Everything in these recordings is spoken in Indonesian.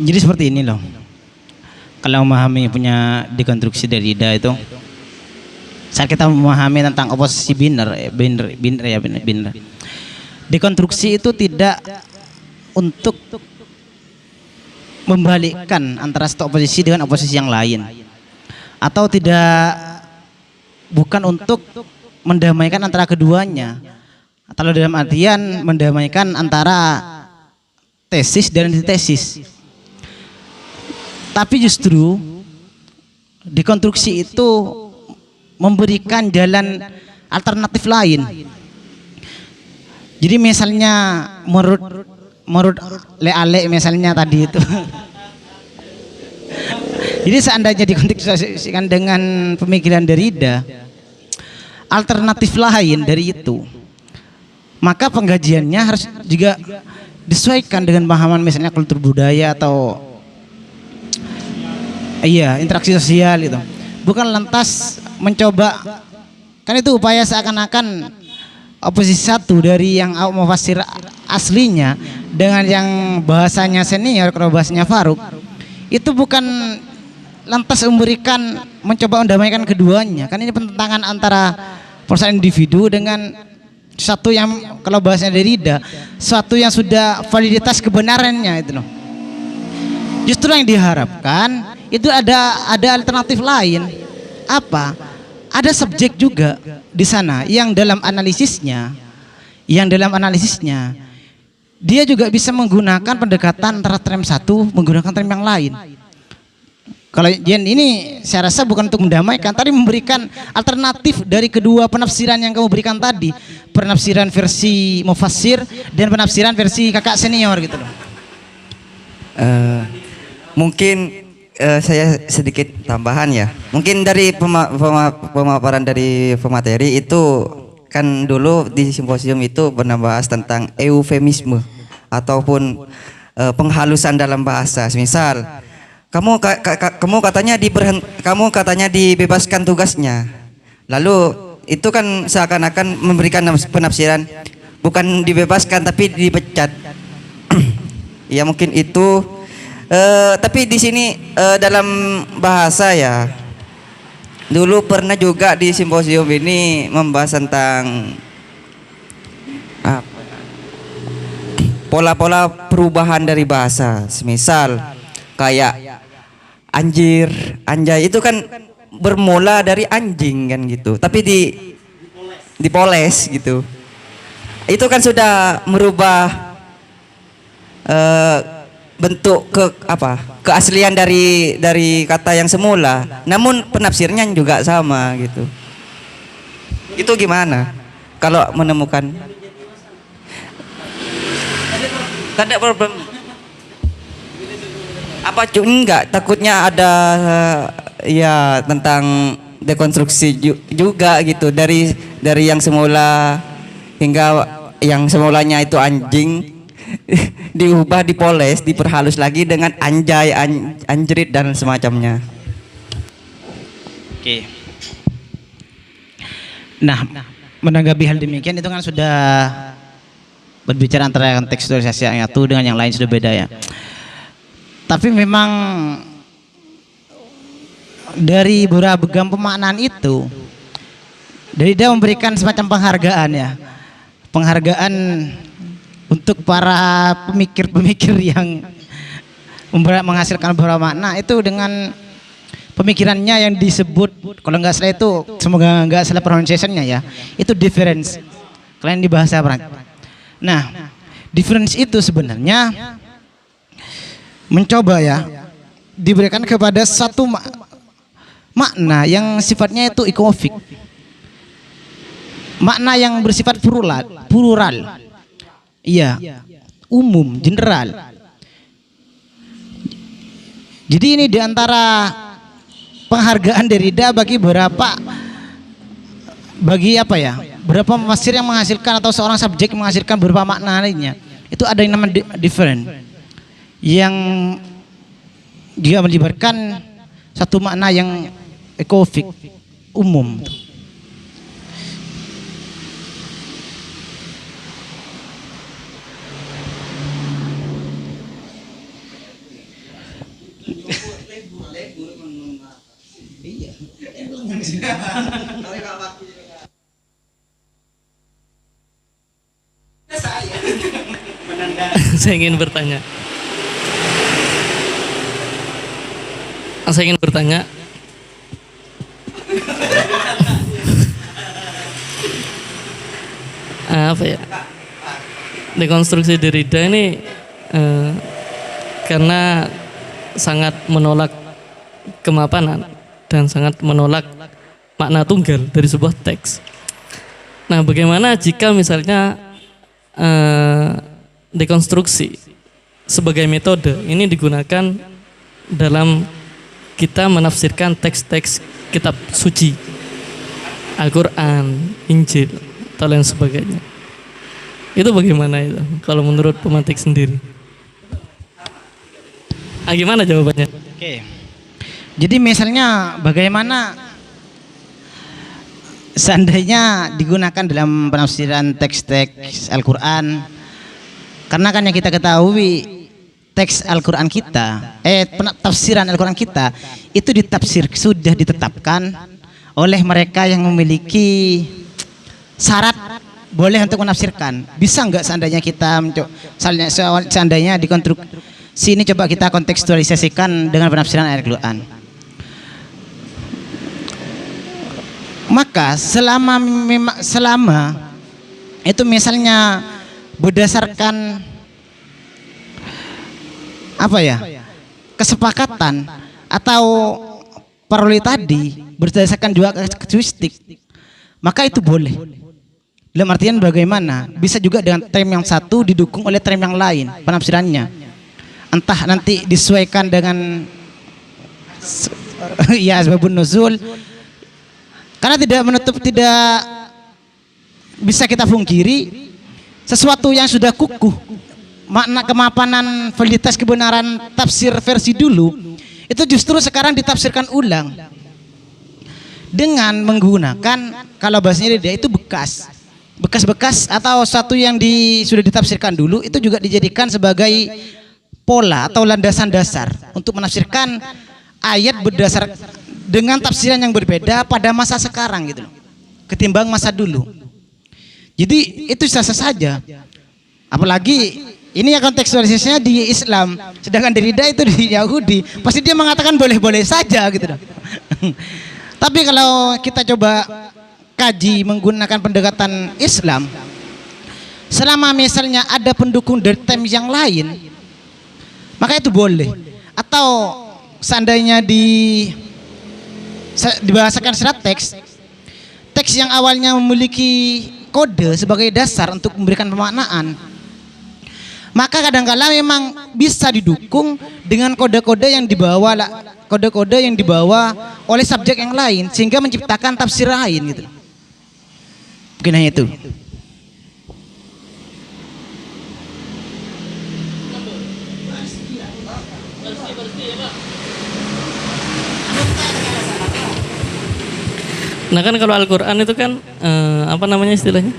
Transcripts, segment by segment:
Jadi seperti ini loh. Kalau memahami punya dekonstruksi Derrida itu, saat kita memahami tentang oposisi biner. Dekonstruksi itu tidak untuk membalikkan antara satu oposisi dengan oposisi yang lain, atau tidak, bukan untuk mendamaikan antara keduanya, atau dalam artian mendamaikan antara tesis dan antitesis. Tapi justru dekonstruksi itu memberikan jalan alternatif lain. Jadi misalnya menurut Le misalnya tadi itu jadi seandainya dikonstruksikan dengan pemikiran Derrida, alternatif lain dari itu, maka pengkajiannya harus juga disesuaikan dengan pemahaman misalnya kultur budaya atau interaksi sosial gitu. Bukan lantas mencoba, kan itu upaya seakan-akan oposisi satu dari yang mufassir aslinya dengan yang bahasanya senior, kalau bahasanya Faruk, itu bukan lantas mencoba mendamaikan keduanya. Kan ini penentangan antara persoalan individu dengan satu yang kalau bahasanya Derrida, satu yang sudah validitas kebenarannya itu loh. Justru yang diharapkan itu ada alternatif lain. Apa? Ada subjek juga di sana yang dalam analisisnya dia juga bisa menggunakan pendekatan antara term satu menggunakan term yang lain. Kalau ini saya rasa bukan untuk mendamaikan, tapi memberikan alternatif dari kedua penafsiran yang kamu berikan tadi, penafsiran versi mufassir dan penafsiran versi kakak senior gitu loh. Mungkin saya sedikit tambahan ya. Mungkin dari pemaparan dari pemateri itu, kan dulu di simposium itu pernah bahas tentang eufemisme ataupun penghalusan dalam bahasa. Misal kamu katanya dibebaskan tugasnya, lalu itu kan seakan-akan memberikan penafsiran bukan dibebaskan tapi dipecat. Ya mungkin itu. Tapi di sini dalam bahasa ya, dulu pernah juga di simposium ini membahas tentang pola-pola perubahan dari bahasa. Semisal kayak anjir, anjay itu kan bermula dari anjing kan gitu, tapi dipoles gitu. Itu kan sudah merubah bentuk keaslian dari kata yang semula, namun penafsirnya juga sama gitu. Itu gimana kalau menemukan? Tidak problem. Apa enggak takutnya ada ya tentang dekonstruksi juga gitu, dari yang semula hingga yang semulanya itu anjing diubah, dipoles, diperhalus lagi dengan anjay, anjrit dan semacamnya. Oke. Nah, menanggapi hal demikian itu kan sudah berbicara antara tekstualisasi yang satu dengan yang lain sudah beda ya. Tapi memang dari beragam pemaknaan itu, Derrida memberikan semacam penghargaan ya, penghargaan untuk para pemikir-pemikir yang menghasilkan beberapa makna itu dengan pemikirannya yang disebut, kalau nggak salah itu, semoga nggak salah pronunciation-nya ya, itu difference. Kalian di bahasa Prancis. Nah, difference itu sebenarnya mencoba ya diberikan kepada satu makna yang sifatnya itu ikofik, makna yang bersifat plural. Iya, umum, general. Jadi ini diantara penghargaan Derrida bagi beberapa mufassir yang menghasilkan, atau seorang subjek yang menghasilkan beberapa makna lainnya. Itu ada yang namanya different, yang dia melibatkan satu makna yang ekofik, umum. Saya ingin bertanya. Saya ingin bertanya. Apa ya? Dekonstruksi Derrida ini karena sangat menolak kemapanan dan sangat menolak makna tunggal dari sebuah teks. Nah, bagaimana jika misalnya dekonstruksi sebagai metode ini digunakan dalam kita menafsirkan teks-teks kitab suci, Al-Quran, Injil, atau lain sebagainya. Itu bagaimana itu kalau menurut pemantik sendiri? Gimana jawabannya? Oke. Jadi misalnya bagaimana seandainya digunakan dalam penafsiran teks-teks Al-Quran, karena kan yang kita ketahui teks Al-Quran kita, tafsiran Al-Quran kita itu sudah ditetapkan oleh mereka yang memiliki syarat boleh untuk menafsirkan. Bisa nggak seandainya kita seandainya sini coba kita kontekstualisasikan dengan penafsiran ayat Al-Quran. Maka selama itu misalnya berdasarkan apa ya, kesepakatan atau paroli tadi berdasarkan juga kasuistik, maka itu boleh. Dalam artian bagaimana bisa juga dengan term yang satu didukung oleh term yang lain penafsirannya, entah nanti disesuaikan dengan ya asbabun nuzul, karena tidak bisa kita pungkiri sesuatu yang sudah kukuh makna kemapanan validitas kebenaran tafsir versi dulu itu justru sekarang ditafsirkan ulang dengan menggunakan, kalau bahasanya dia itu bekas atau satu yang sudah ditafsirkan dulu itu juga dijadikan sebagai pola atau landasan dasar untuk menafsirkan ayat berdasar dengan tafsiran yang berbeda pada masa sekarang gitu loh, ketimbang masa dulu. Jadi itu sah saja, apalagi ini ya kontekstualisasinya di Islam, sedangkan Derrida itu di Yahudi, pasti dia mengatakan boleh-boleh saja gitu loh. Tapi kalau kita coba kaji menggunakan pendekatan Islam, selama misalnya ada pendukung dari term yang lain, maka itu boleh. Atau seandainya dibahasakan secara teks yang awalnya memiliki kode sebagai dasar untuk memberikan pemaknaan, maka kadang-kala memang bisa didukung dengan kode-kode yang dibawa oleh subjek yang lain sehingga menciptakan tafsir lain gitu. Mungkin hanya itu. Nah kan kalau Al-Quran itu kan apa namanya istilahnya,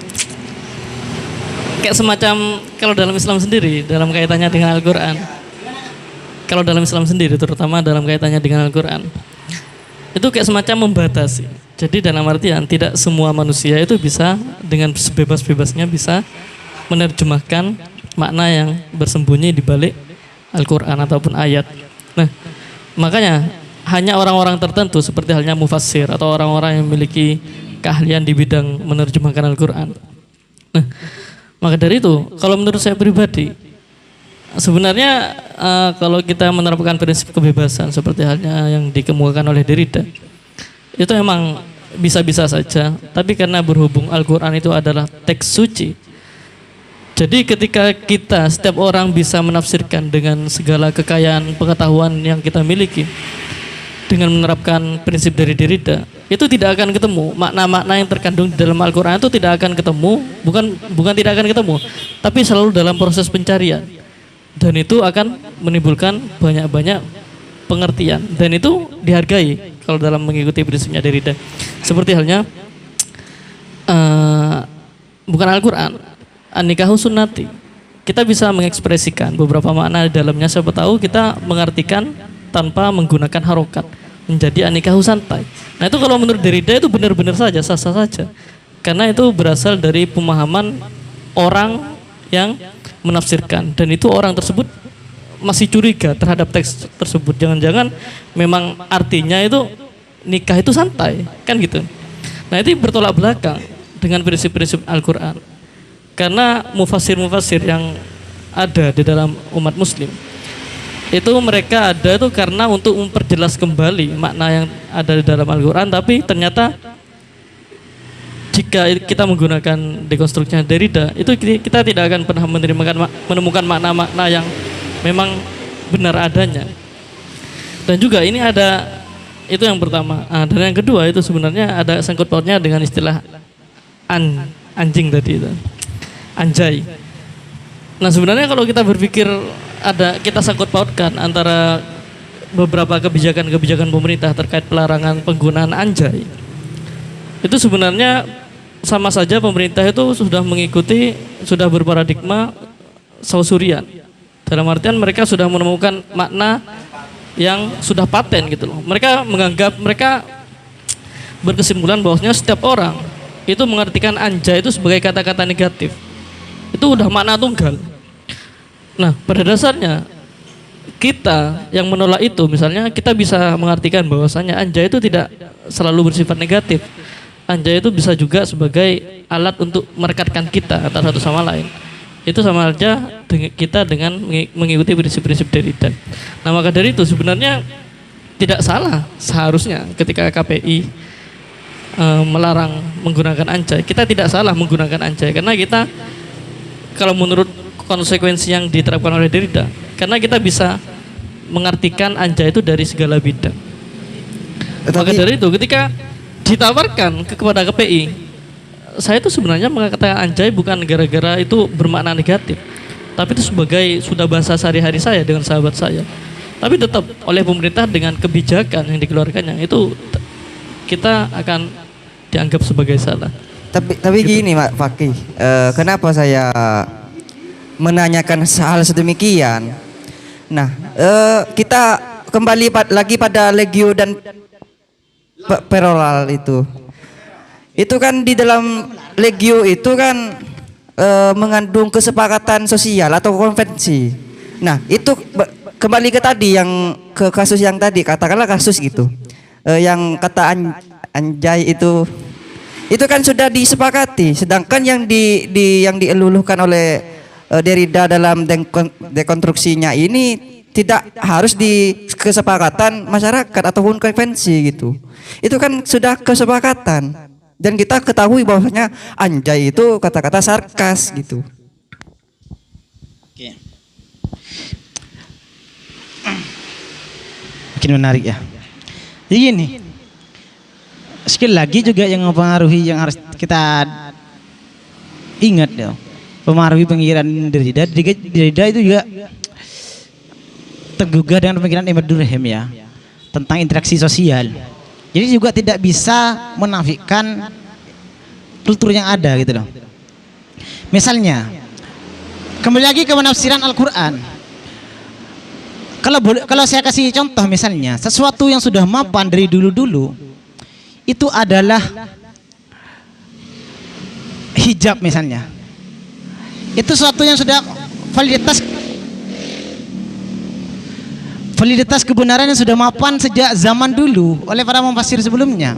kayak semacam, kalau dalam Islam sendiri dalam kaitannya dengan Al-Quran, kalau dalam Islam sendiri terutama dalam kaitannya dengan Al-Quran itu kayak semacam membatasi. Jadi dalam artian tidak semua manusia itu bisa dengan sebebas-bebasnya bisa menerjemahkan makna yang bersembunyi di balik Al-Quran ataupun ayat. Nah makanya hanya orang-orang tertentu seperti halnya mufassir atau orang-orang yang memiliki keahlian di bidang menerjemahkan Al-Quran. Nah, maka dari itu, kalau menurut saya pribadi, sebenarnya kalau kita menerapkan prinsip kebebasan seperti halnya yang dikemukakan oleh Derrida, itu memang bisa-bisa saja. Tapi karena berhubung Al-Quran itu adalah teks suci, jadi ketika setiap orang bisa menafsirkan dengan segala kekayaan pengetahuan yang kita miliki, dengan menerapkan prinsip dari Derrida, itu tidak akan ketemu makna-makna yang terkandung di dalam Al-Quran, itu tidak akan ketemu, bukan tidak akan ketemu, tapi selalu dalam proses pencarian, dan itu akan menimbulkan banyak-banyak pengertian, dan itu dihargai kalau dalam mengikuti prinsipnya Derrida. Seperti halnya bukan Al-Quran, an-nikahu sunnati, kita bisa mengekspresikan beberapa makna di dalamnya, siapa tahu kita mengartikan tanpa menggunakan harokat, menjadi anikahu santai. Nah itu kalau menurut Derrida itu benar-benar saja, sah-sah saja. Karena itu berasal dari pemahaman orang yang menafsirkan, dan itu orang tersebut masih curiga terhadap teks tersebut. Jangan-jangan memang artinya itu nikah itu santai, kan gitu. Nah itu bertolak belakang dengan prinsip-prinsip Al-Quran. Karena mufassir-mufassir yang ada di dalam umat muslim itu mereka ada itu karena untuk memperjelas kembali makna yang ada di dalam Al-Quran, tapi ternyata jika kita menggunakan dekonstruksinya Derrida itu kita tidak akan pernah menemukan makna-makna yang memang benar adanya. Dan juga ini ada, itu yang pertama. Dan yang kedua itu sebenarnya ada sangkut pautnya dengan istilah anjing tadi itu, anjay. Nah sebenarnya kalau kita berpikir kita sangkut pautkan antara beberapa kebijakan-kebijakan pemerintah terkait pelarangan penggunaan anjay, itu sebenarnya sama saja pemerintah itu sudah berparadigma sausurian. Dalam artian mereka sudah menemukan makna yang sudah paten gitu loh. Mereka berkesimpulan bahwasanya setiap orang itu mengartikan anjay itu sebagai kata-kata negatif. Itu udah makna tunggal. Nah, pada dasarnya kita yang menolak itu, misalnya kita bisa mengartikan bahwasanya anjay itu tidak selalu bersifat negatif. Anjay itu bisa juga sebagai alat untuk merekatkan kita antara satu sama lain. Itu sama aja kita dengan mengikuti prinsip-prinsip Derrida. Nah, maka dari itu sebenarnya tidak salah seharusnya ketika KPI melarang menggunakan anjay. Kita tidak salah menggunakan anjay karena kita, kalau menurut konsekuensi yang diterapkan oleh Derrida, karena kita bisa mengartikan anjay itu dari segala bidang. Maka dari itu ketika ditawarkan kepada KPI, saya itu sebenarnya mengatakan anjay bukan gara-gara itu bermakna negatif, tapi itu sebagai sudah bahasa sehari-hari saya dengan sahabat saya. Tapi tetap oleh pemerintah dengan kebijakan yang dikeluarkannya itu kita akan dianggap sebagai salah. Tapi gini Pak Fakih, kenapa saya menanyakan hal sedemikian? Nah, kita kembali lagi pada legio dan peroral itu. Itu kan di dalam legio itu kan mengandung kesepakatan sosial atau konvensi. Nah, itu kembali ke tadi ke kasus yang tadi, katakanlah kasus gitu. Yang kata anjay itu kan sudah disepakati, sedangkan yang dieluluhkan oleh Derrida dalam dekonstruksinya ini tidak harus di kesepakatan masyarakat ataupun konvensi gitu. Itu kan sudah kesepakatan, dan kita ketahui bahwasanya anjay itu kata-kata sarkas gitu. Oke. Makin menarik ya. Jadi gini, sekali lagi juga yang mempengaruhi yang harus kita ingat ya, mempengaruhi pemikiran Derrida itu juga tergugah dengan pemikiran Ahmad Durkheim ya, tentang interaksi sosial. Jadi juga tidak bisa menafikan kultur yang ada gitu loh. Misalnya, kembali lagi ke penafsiran Al-Quran. Kalau saya kasih contoh, misalnya sesuatu yang sudah mapan dari dulu-dulu itu adalah hijab misalnya. Itu sesuatu yang sudah validitas kebenaran yang sudah mapan sejak zaman dulu oleh para mufassir sebelumnya.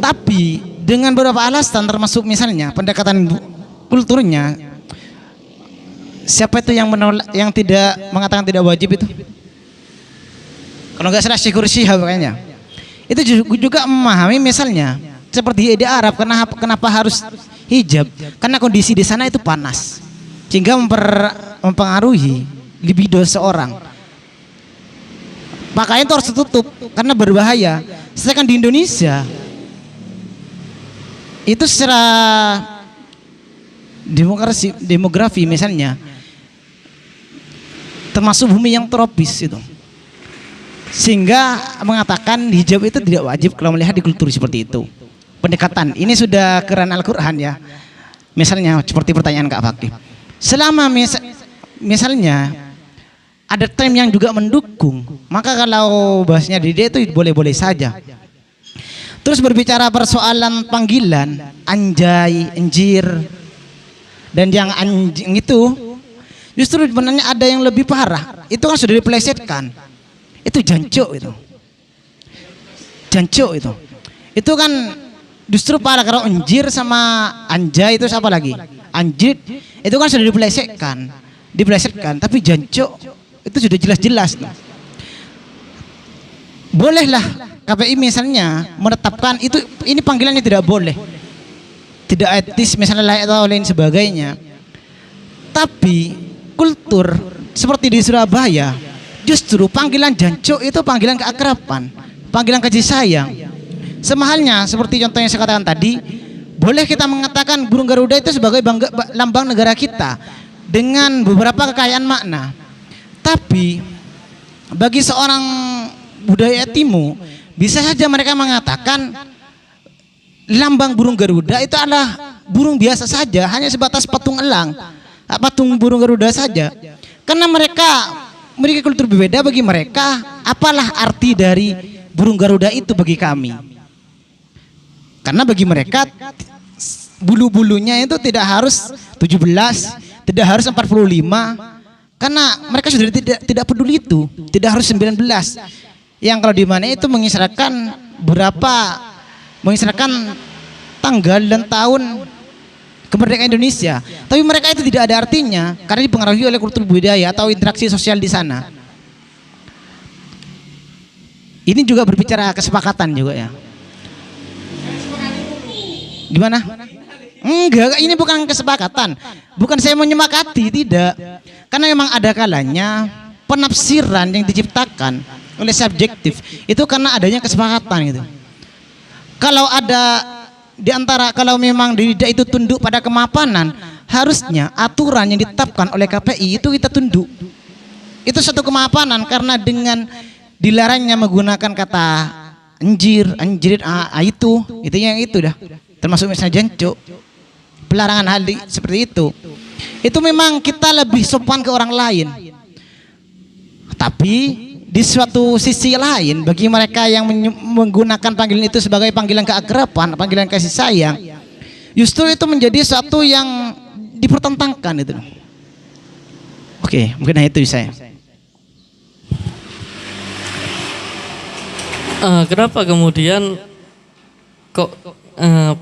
Tapi dengan beberapa alasan, termasuk misalnya pendekatan kulturnya, siapa itu yang menolak, yang tidak mengatakan tidak wajib itu? Kalau nggak salah Syekh Syihab kayaknya. Itu juga memahami misalnya seperti di Arab, kenapa harus hijab? Karena kondisi di sana itu panas, sehingga mempengaruhi libido seorang. Makanya itu harus tutup karena berbahaya. Sedangkan di Indonesia itu secara demografi misalnya termasuk bumi yang tropis itu, sehingga mengatakan hijab itu tidak wajib kalau melihat di kultur seperti itu. Pendekatan ini sudah keren Al-Quran ya. Misalnya seperti pertanyaan Kak Fakih, selama misalnya ada tim yang juga mendukung. Maka kalau bahasnya Derrida itu boleh-boleh saja. Terus berbicara persoalan panggilan anjay, enjir, dan yang anjing itu, justru sebenarnya ada yang lebih parah. Itu kan sudah dipelesetkan. Itu jancuk itu. Jancuk itu. Itu kan justru parah kalau enjir sama anjay itu siapa lagi? Anjir itu kan sudah dipelesetkan. Dipelesetkan, tapi jancuk itu sudah jelas-jelas. Bolehlah KPI misalnya menetapkan itu, ini panggilannya tidak boleh, tidak etis misalnya layak atau lain sebagainya. Tapi kultur seperti di Surabaya, justru panggilan jancuk itu panggilan keakraban, panggilan kasih sayang. Semahalnya seperti contoh yang saya katakan tadi, boleh kita mengatakan burung Garuda itu sebagai lambang negara kita dengan beberapa kekayaan makna. Tapi bagi seorang budaya Timo, bisa saja mereka mengatakan lambang burung Garuda itu adalah burung biasa saja, hanya sebatas patung elang, patung burung Garuda saja. Karena mereka memiliki kultur berbeda. Bagi mereka, apalah arti dari burung Garuda itu bagi kami? Karena bagi mereka bulu-bulunya itu tidak harus 17, tidak harus 45, karena mereka sudah tidak peduli itu, tidak harus 19. Yang kalau di mana itu mengisyaratkan mengisyaratkan tanggal dan tahun kemerdekaan Indonesia. Tapi mereka itu tidak ada artinya karena dipengaruhi oleh kultur budaya atau interaksi sosial di sana. Ini juga berbicara kesepakatan juga ya. Gimana? Enggak, ini bukan kesepakatan. Bukan saya menyepakati, tidak. Karena memang ada kalanya penafsiran yang diciptakan oleh subjektif itu karena adanya kesepakatan gitu. Kalau ada di antara, kalau memang Derrida itu tunduk pada kemapanan, harusnya aturan yang ditetapkan oleh KPI itu kita tunduk. Itu satu kemapanan, karena dengan dilarangnya menggunakan kata anjir, anjirit, itu yang itu dah. Termasuk misalnya jancuk, pelarangan hal seperti itu memang kita lebih sopan ke orang lain. Tapi di suatu sisi lain, bagi mereka yang menggunakan panggilan itu sebagai panggilan keakraban, panggilan kasih sayang, justru itu menjadi suatu yang dipertentangkan itu. Oke, mungkin itu saya. Kenapa kemudian kok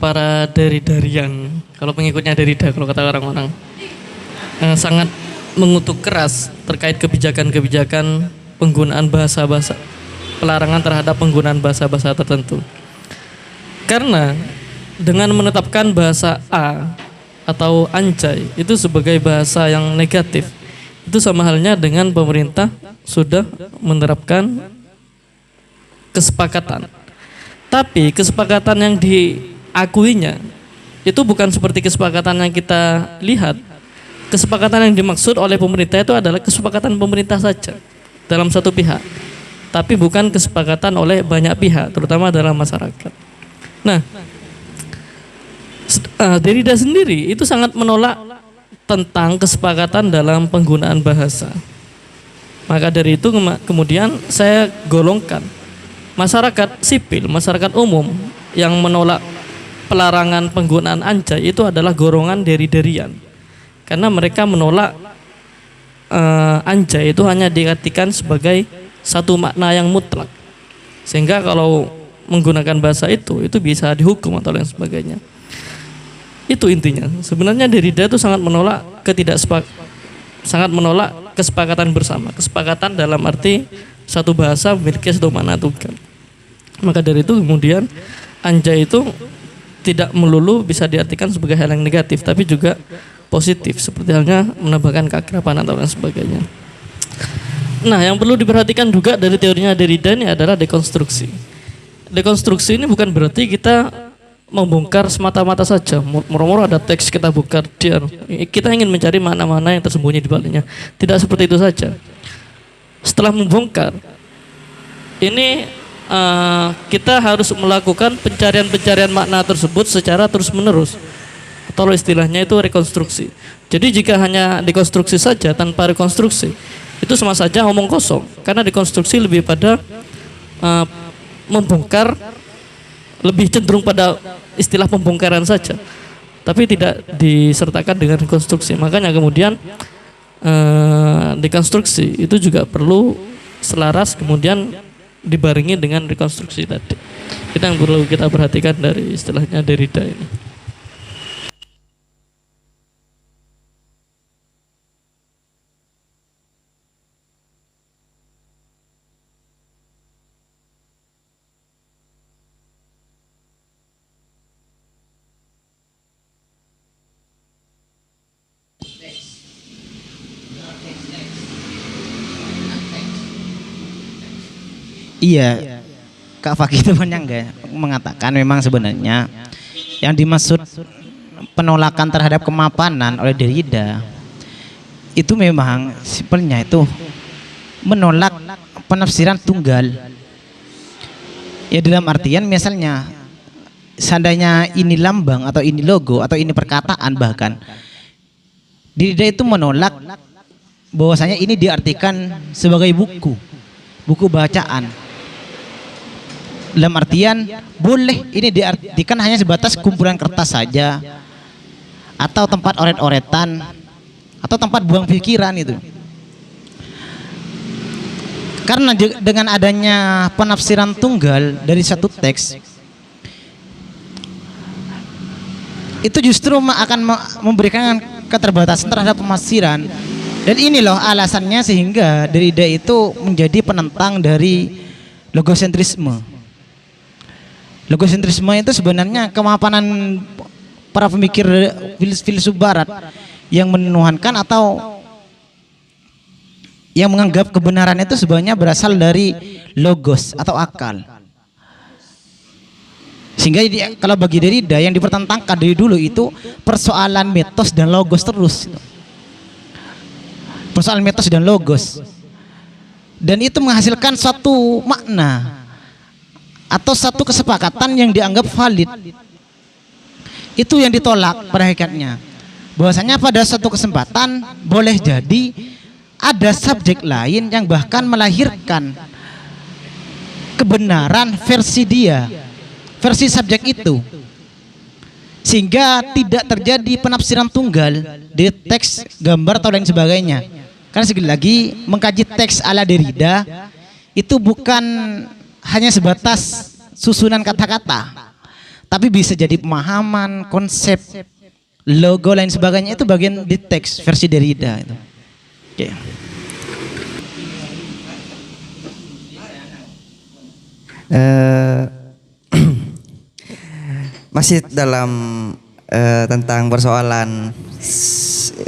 para Derridarian, kalau pengikutnya Derrida, kalau kata orang-orang, sangat mengutuk keras terkait kebijakan-kebijakan penggunaan bahasa-bahasa, pelarangan terhadap penggunaan bahasa-bahasa tertentu. Karena dengan menetapkan bahasa A atau anjay itu sebagai bahasa yang negatif, itu sama halnya dengan pemerintah sudah menerapkan kesepakatan. Tapi kesepakatan yang diakuinya itu bukan seperti kesepakatan yang kita lihat. Kesepakatan yang dimaksud oleh pemerintah itu adalah kesepakatan pemerintah saja dalam satu pihak, tapi bukan kesepakatan oleh banyak pihak, terutama dalam masyarakat. Nah, Derrida sendiri itu sangat menolak tentang kesepakatan dalam penggunaan bahasa. Maka dari itu kemudian saya golongkan masyarakat sipil, masyarakat umum yang menolak pelarangan penggunaan anjay itu adalah golongan Derridarian, karena mereka menolak anjay itu hanya diartikan sebagai satu makna yang mutlak, sehingga kalau menggunakan bahasa itu bisa dihukum atau lain sebagainya. Itu intinya. Sebenarnya Derrida itu sangat menolak sangat menolak kesepakatan bersama, kesepakatan dalam arti satu bahasa memiliki satu makna tunggal. Maka dari itu kemudian anjay itu tidak melulu bisa diartikan sebagai hal yang negatif, tapi juga positif, seperti halnya menambahkan keakraban atau lain sebagainya. Nah, yang perlu diperhatikan juga dari teorinya Derrida ini adalah dekonstruksi. Dekonstruksi ini bukan berarti kita membongkar semata-mata saja, moro-moro ada teks kita bongkar, kita ingin mencari mana-mana yang tersembunyi di baliknya. Tidak seperti itu saja. Setelah membongkar ini kita harus melakukan pencarian-pencarian makna tersebut secara terus-menerus, atau istilahnya itu rekonstruksi. Jadi jika hanya dekonstruksi saja tanpa rekonstruksi, itu sama saja omong kosong, karena dekonstruksi lebih pada membongkar, lebih cenderung pada istilah pembongkaran saja, tapi tidak disertakan dengan rekonstruksi. Makanya kemudian dekonstruksi itu juga perlu selaras kemudian dibarengi dengan rekonstruksi tadi. Itu yang perlu kita perhatikan dari istilahnya Derrida ini. Iya, Kak Fakih itu menyangga mengatakan memang sebenarnya yang dimaksud penolakan terhadap kemapanan oleh Derrida itu memang simpelnya itu menolak penafsiran tunggal. Ya dalam artian misalnya seandainya ini lambang atau ini logo atau ini perkataan, bahkan Derrida itu menolak bahwasanya ini diartikan sebagai buku bacaan. Dalam artian boleh ini diartikan hanya sebatas kumpulan kertas saja, atau tempat oret-oretan, atau tempat buang pikiran itu. Karena dengan adanya penafsiran tunggal dari satu teks, itu justru akan memberikan keterbatasan terhadap penafsiran. Dan ini loh alasannya sehingga Derrida itu menjadi penentang dari logosentrisme. Logosentrisme itu sebenarnya kemapanan para pemikir filsuf barat yang menuhankan atau yang menganggap kebenaran itu sebenarnya berasal dari logos atau akal. Sehingga kalau bagi Derrida yang dipertentangkan dari dulu itu persoalan mitos dan logos terus. Persoalan mitos dan logos. Dan itu menghasilkan suatu makna atau satu kesepakatan yang dianggap valid. Itu yang ditolak pada hakikatnya. Bahwasanya pada suatu kesempatan boleh jadi ada subjek lain yang bahkan melahirkan kebenaran versi dia, versi subjek itu, sehingga tidak terjadi penafsiran tunggal di teks, gambar atau lain sebagainya. Karena sekali lagi mengkaji teks ala Derrida itu bukan hanya sebatas susunan kata-kata, tapi bisa jadi pemahaman, konsep, logo lain sebagainya, itu bagian di teks versi Derrida itu. Oke. Masih dalam tentang persoalan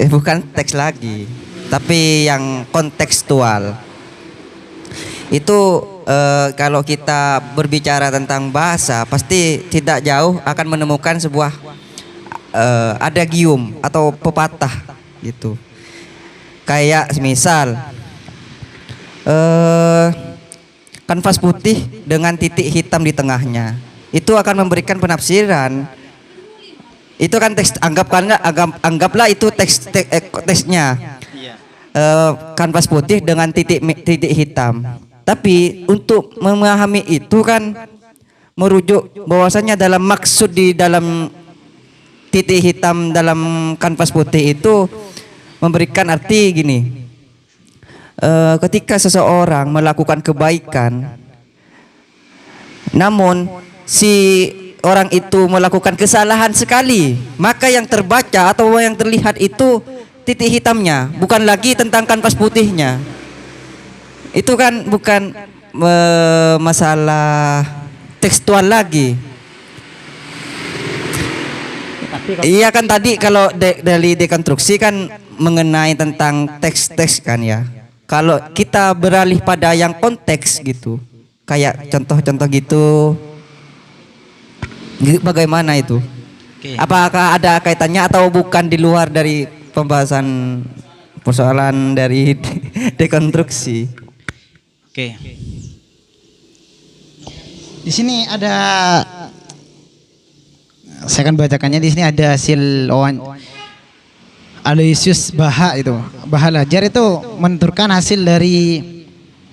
bukan teks lagi, tapi yang kontekstual. Itu kalau kita berbicara tentang bahasa, pasti tidak jauh akan menemukan sebuah adagium atau pepatah gitu. Kayak semisal kanvas putih dengan titik hitam di tengahnya, itu akan memberikan penafsiran. Itu kan teks, anggaplah itu teksnya. Kanvas putih dengan titik hitam. Tapi untuk memahami itu kan merujuk bahwasanya dalam maksud di dalam titik hitam dalam kanvas putih itu memberikan arti gini. Ketika seseorang melakukan kebaikan, namun si orang itu melakukan kesalahan sekali, maka yang terbaca atau yang terlihat itu titik hitamnya, bukan lagi tentang kanvas putihnya. Itu kan bukan masalah tekstual lagi. Iya kan tadi kalau dari dekonstruksi kan mengenai tentang teks-teks kan ya. Kalau kita beralih pada yang konteks gitu, kayak contoh-contoh gitu, bagaimana itu? Apakah ada kaitannya atau bukan di luar dari pembahasan persoalan dari dekonstruksi? Oke. Di sini ada, saya akan bacakannya. Di sini ada hasil Aloysius Baha itu, Baha Lajar itu menentukan hasil dari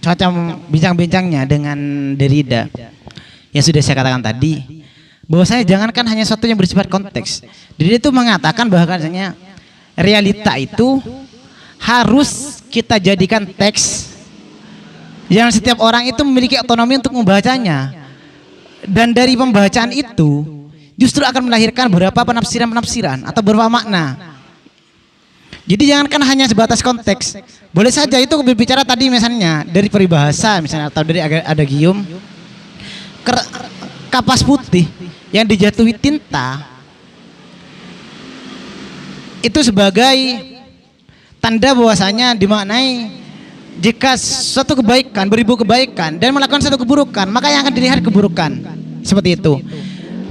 semacam bincang-bincangnya dengan Derrida. Yang sudah saya katakan tadi, bahwasanya jangankan hanya sesuatu yang bersifat konteks. Derrida itu mengatakan bahwasanya realita itu harus kita jadikan teks yang setiap orang itu memiliki otonomi untuk membacanya. Dan dari pembacaan itu justru akan melahirkan beberapa penafsiran-penafsiran atau beberapa makna. Jadi jangankan hanya sebatas konteks, boleh saja itu berbicara tadi misalnya dari peribahasa misalnya atau dari adagium, kapas putih yang dijatuhi tinta itu sebagai tanda bahwasanya dimaknai jika suatu kebaikan beribu kebaikan dan melakukan satu keburukan maka yang akan dilihat keburukan seperti itu.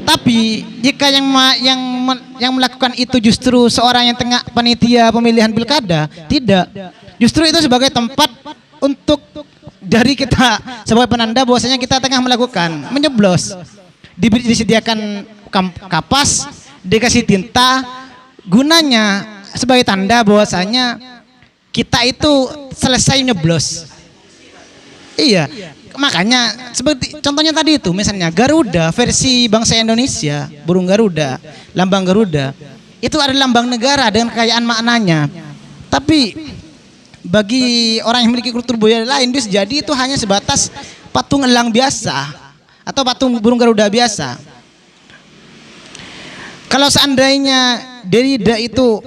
Tapi jika yang melakukan itu justru seorang yang tengah panitia pemilihan pilkada, tidak. Justru itu sebagai tempat untuk dari kita sebagai penanda bahwasanya kita tengah melakukan menyeblos. Disediakan kapas, dikasih tinta, gunanya sebagai tanda bahwasanya kita itu selesai nyeblos. Iya. Makanya seperti contohnya tadi itu misalnya Garuda versi bangsa Indonesia, burung Garuda, lambang Garuda itu ada lambang negara dengan kekayaan maknanya. Tapi bagi orang yang memiliki kultur budaya lain bisa jadi itu hanya sebatas patung elang biasa atau patung burung Garuda biasa. Kalau seandainya Derrida itu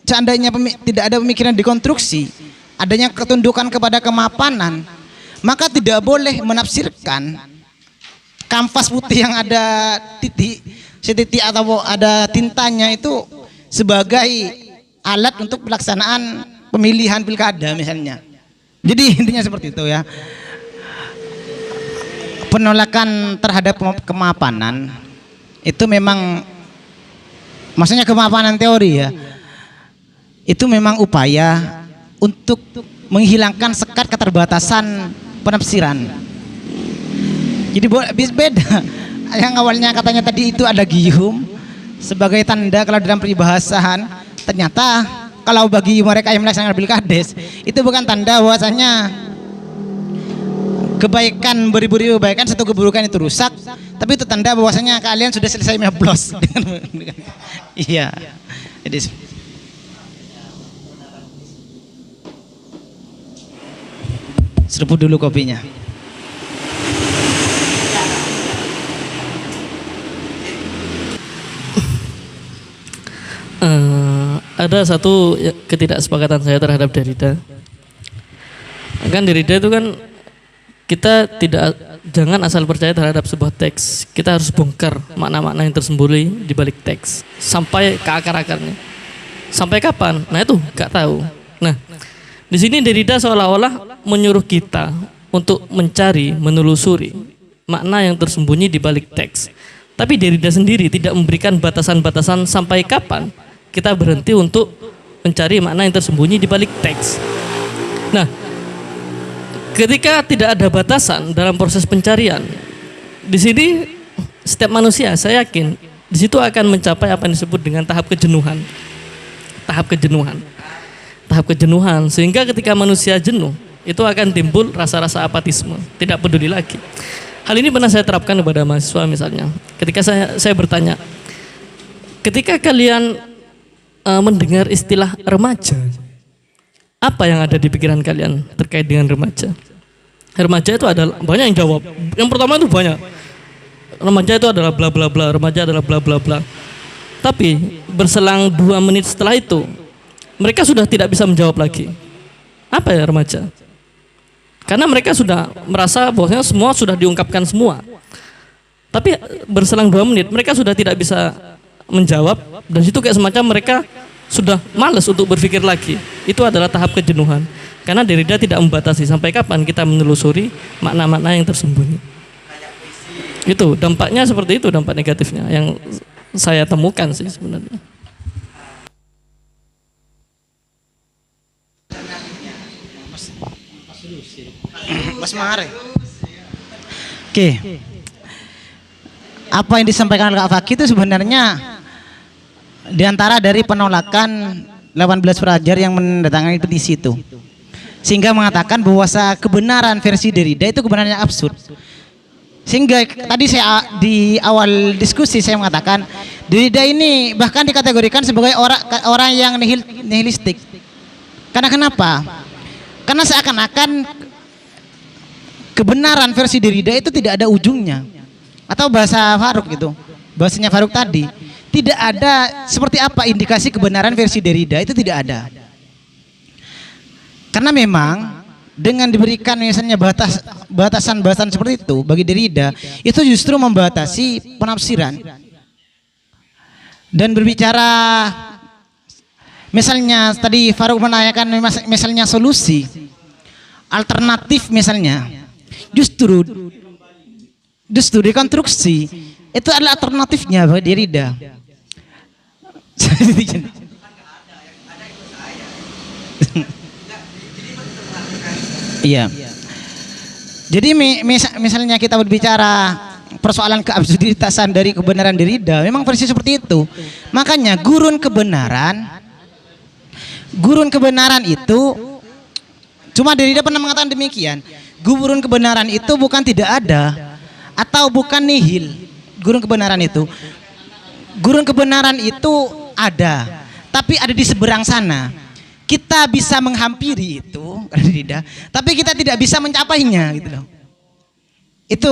seandainya tidak ada pemikiran dekonstruksi, adanya ketundukan kepada kemapanan, maka tidak boleh menafsirkan kanvas putih yang ada setitik atau ada tintanya itu sebagai alat untuk pelaksanaan pemilihan pilkada misalnya. Jadi intinya seperti itu ya. Penolakan terhadap kemapanan itu memang maksudnya kemapanan teori ya. Itu memang upaya untuk menghilangkan sekat keterbatasan penafsiran. Jadi beda. Yang awalnya katanya tadi itu ada gium sebagai tanda kalau dalam peribahasaan, ternyata kalau bagi mereka yang melaksanakan pilkades itu bukan tanda bahwasanya kebaikan beribu-ribu kebaikan satu keburukan itu rusak, tapi itu tanda bahwasanya kalian sudah selesai nyoblos. Iya. Jadi seruput dulu kopinya. Ada satu ketidaksepakatan saya terhadap Derrida. Kan Derrida itu kan kita jangan asal percaya terhadap sebuah teks. Kita harus bongkar makna-makna yang tersembunyi di balik teks sampai ke akar-akarnya. Sampai kapan? Nah itu gak tahu. Nah, di sini Derrida seolah-olah menyuruh kita untuk mencari, menelusuri makna yang tersembunyi di balik teks. Tapi Derrida sendiri tidak memberikan batasan-batasan sampai kapan kita berhenti untuk mencari makna yang tersembunyi di balik teks. Nah, ketika tidak ada batasan dalam proses pencarian, di sini setiap manusia, saya yakin, di situ akan mencapai apa yang disebut dengan tahap kejenuhan. Tahap kejenuhan. Tahap kejenuhan, sehingga ketika manusia jenuh, itu akan timbul rasa-rasa apatisme, tidak peduli lagi. Hal ini pernah saya terapkan kepada mahasiswa misalnya. Ketika saya bertanya, ketika kalian mendengar istilah remaja, apa yang ada di pikiran kalian terkait dengan remaja? Remaja itu adalah, banyak yang jawab. Yang pertama itu banyak. Remaja itu adalah bla bla bla, remaja adalah bla bla bla. Tapi berselang 2 menit setelah itu, mereka sudah tidak bisa menjawab lagi. Apa ya remaja? Karena mereka sudah merasa bahwa semua sudah diungkapkan semua. Tapi berselang 2 menit, mereka sudah tidak bisa menjawab, dan situ kayak semacam mereka sudah malas untuk berpikir lagi. Itu adalah tahap kejenuhan. Karena Derrida tidak membatasi sampai kapan kita menelusuri makna-makna yang tersembunyi. Itu dampaknya seperti itu, dampak negatifnya yang saya temukan sih sebenarnya. Mas Mare. Oke. Apa yang disampaikan oleh Kak Fakih itu sebenarnya diantara dari penolakan 18 pelajar yang mendatangani petisi itu, sehingga mengatakan bahwa kebenaran versi Derrida itu kebenaran yang absurd. Sehingga tadi saya di awal diskusi saya mengatakan Derrida ini bahkan dikategorikan sebagai orang yang nihilistik. Karena kenapa? Karena seakan-akan kebenaran versi Derrida itu tidak ada ujungnya. Atau bahasa Faruk gitu, bahasanya Faruk tadi, tidak ada seperti apa indikasi kebenaran versi Derrida, itu tidak ada. Karena memang dengan diberikan misalnya batasan-batasan seperti itu bagi Derrida, itu justru membatasi penafsiran. Dan berbicara misalnya tadi Faruk menanyakan misalnya solusi alternatif misalnya, justru dekonstruksi itu adalah alternatifnya bagi Derrida. Iya. Jadi misalnya kita berbicara persoalan keabsurditasan dari kebenaran Derrida, memang versi seperti itu. Makanya gurun kebenaran itu, cuma Derrida pernah mengatakan demikian. Gurun kebenaran itu bukan tidak ada atau bukan nihil. Gurun kebenaran itu ada, tapi ada di seberang sana. Kita bisa menghampiri itu, Derrida, tapi kita tidak bisa mencapainya, gitu loh. Itu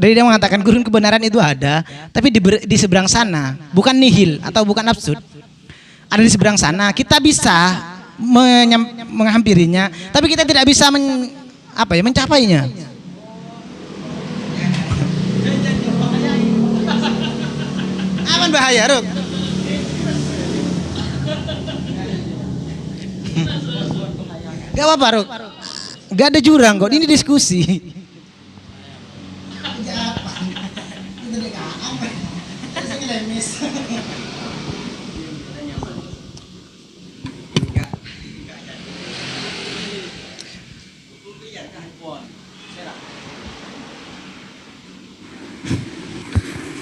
Derrida mengatakan gurun kebenaran itu ada, tapi di seberang sana, bukan nihil atau bukan absurd. Ada di seberang sana, kita bisa menghampirinya, tapi kita tidak bisa mencapainya. Aman bahaya, Ruk. Gak apa-apa, Ruk. Gak ada jurang kok, ini diskusi.